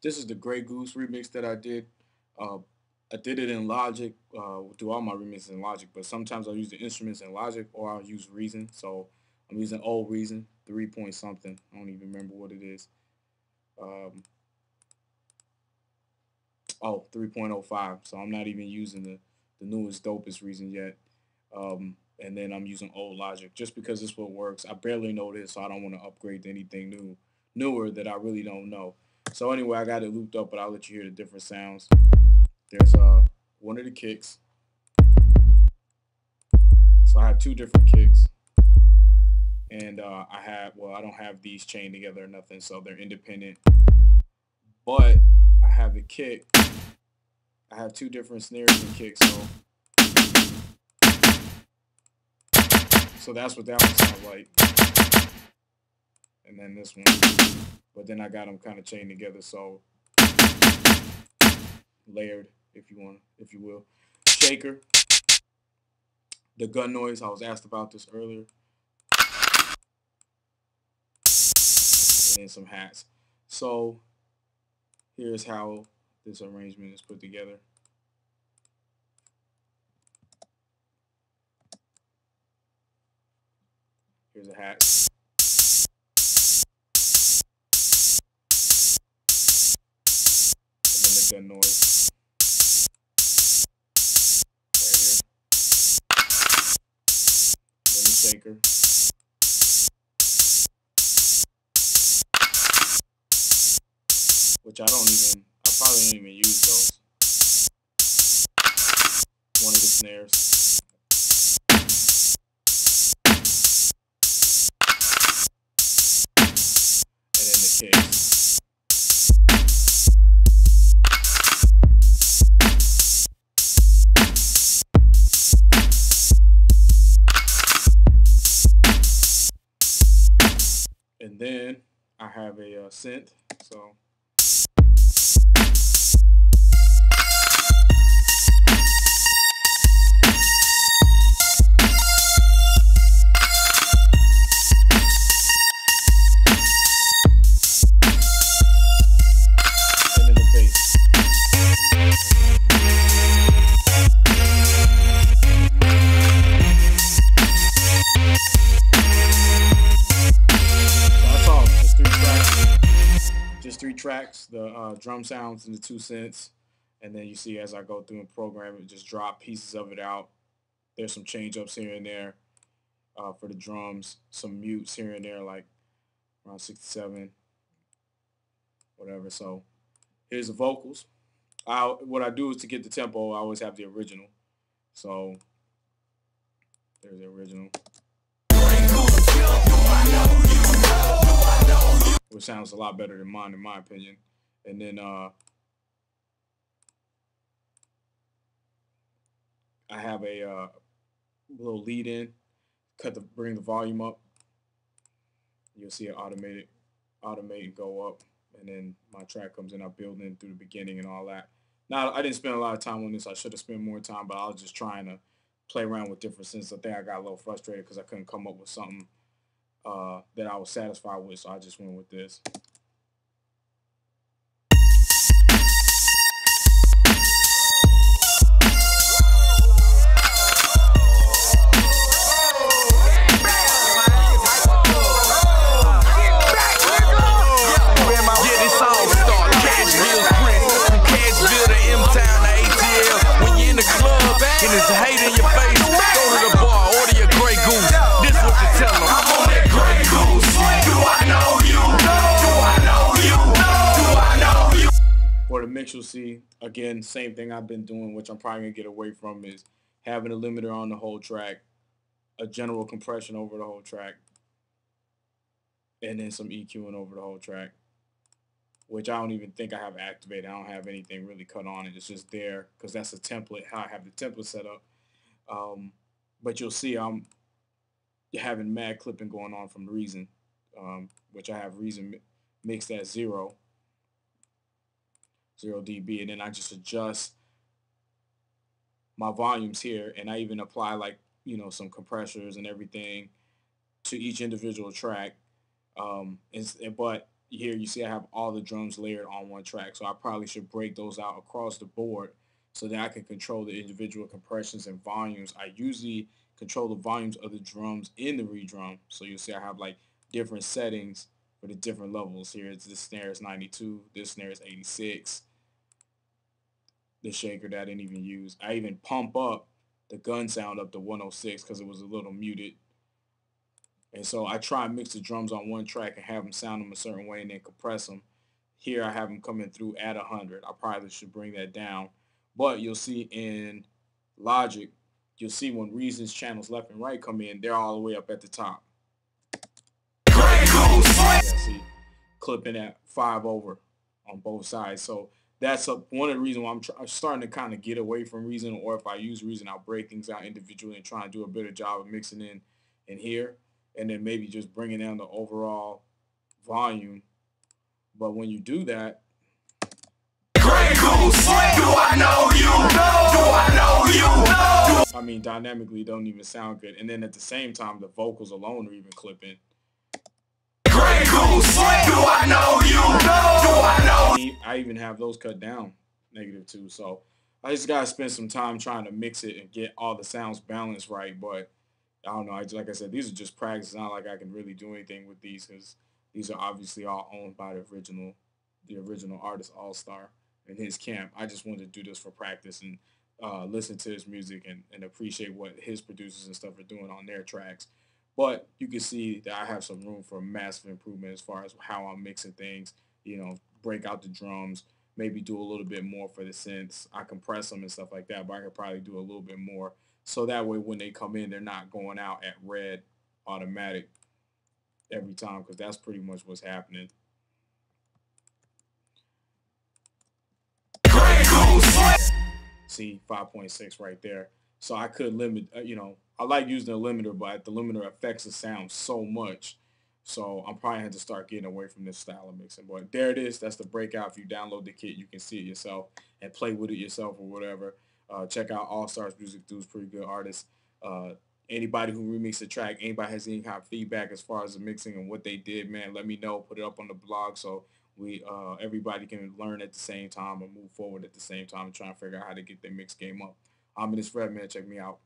This is the Grey Goose remix that I did. Uh, I did it in Logic, do all my remixes in Logic, but sometimes I'll use the instruments in Logic or I'll use Reason. So I'm using old Reason, 3 point something. I don't even remember what it is. Um, oh, 3.05. So I'm not even using the newest, dopest Reason yet. And then I'm using old Logic just because it's what works. I barely know this, so I don't want to upgrade to anything newer that I really don't know. So anyway, I got it looped up, but I'll let you hear the different sounds. There's one of the kicks. So I have two different kicks, and I don't have these chained together or nothing, so they're independent. But I have the kick. I have two different snares and kicks, so that's what that one sounds like, and then this one. But then I got them kind of chained together, so layered, if you will. Shaker, the gun noise. I was asked about this earlier, and then some hats. So here's how this arrangement is put together. Here's a hat, and then the gun noise right here, and then the shaker, which I probably don't even use those. One of the snares, and then the kicks. And then I have a synth, so and then the bass. So that's all, just three tracks, the drum sounds and the two synths, and then you see as I go through and program it, just drop pieces of it out. There's some change ups here and there for the drums, some mutes here and there, like around 67, whatever. So here's the vocals. What I do is to get the tempo, I always have the original. So there's the original, which sounds a lot better than mine, in my opinion. And then I have a little lead in, bring the volume up. You'll see it automate and go up, and then my track comes in. I build in through the beginning and all that. Now I didn't spend a lot of time on this. I should have spent more time, but I was just trying to play around with different synths. I think I got a little frustrated because I couldn't come up with something that I was satisfied with, so I just went with this. And it's hate in your face. Go to the bar, order your Grey Goose. This what you tell them. I'm on that Grey Goose. Do I know you? Do I know you? Do I know you? For the mix, you'll see again same thing I've been doing, which I'm probably gonna get away from, is having a limiter on the whole track, a general compression over the whole track, and then some EQing over the whole track, which I don't even think I have activated. I don't have anything really cut on it. It's just there because that's a template, how I have the template set up. Um, but you'll see I'm having mad clipping going on from Reason, which I have Reason mixed at 0 dB, and then I just adjust my volumes here, and I even apply like some compressors and everything to each individual track. But here you see I have all the drums layered on one track. So I probably should break those out across the board so that I can control the individual compressions and volumes. I usually control the volumes of the drums in the redrum. So you'll see I have like different settings for the different levels. Here it's this snare is 92, this snare is 86. The shaker that I didn't even use. I even pump up the gun sound up to 106 because it was a little muted. And so I try and mix the drums on one track and have them sound them a certain way and then compress them. Here I have them coming through at 100. I probably should bring that down. But you'll see in Logic, you'll see when Reasons channels left and right come in, they're all the way up at the top. Yeah, see, clipping at 5 over on both sides. So that's one of the reasons why I'm starting to kind of get away from Reason, or if I use Reason, I'll break things out individually and try and do a better job of mixing in here, and then maybe just bringing down the overall volume. But when you do that, I mean, dynamically, it don't even sound good. And then at the same time, the vocals alone are even clipping. I even have those cut down -2. So I just gotta spend some time trying to mix it and get all the sounds balanced right. But I don't know. Like I said, these are just practice. It's not like I can really do anything with these because these are obviously all owned by the original artist All Star and his camp. I just wanted to do this for practice and listen to his music and appreciate what his producers and stuff are doing on their tracks. But you can see that I have some room for massive improvement as far as how I'm mixing things. You know, break out the drums, maybe do a little bit more for the synths. I compress them and stuff like that, but I could probably do a little bit more. So that way when they come in, they're not going out at red automatic every time, because that's pretty much what's happening. See, 5.6 right there. So I could limit, I like using a limiter, but the limiter affects the sound so much. So I'm probably had to start getting away from this style of mixing. But there it is. That's the breakout. If you download the kit, you can see it yourself and play with it yourself or whatever. Check out All Stars Music. Dude's pretty good artist. Anybody who remixed the track, anybody has any kind of feedback as far as the mixing and what they did, man, let me know. Put it up on the blog so we everybody can learn at the same time and move forward at the same time and try and figure out how to get their mix game up. I'm in this Fred, man. Check me out.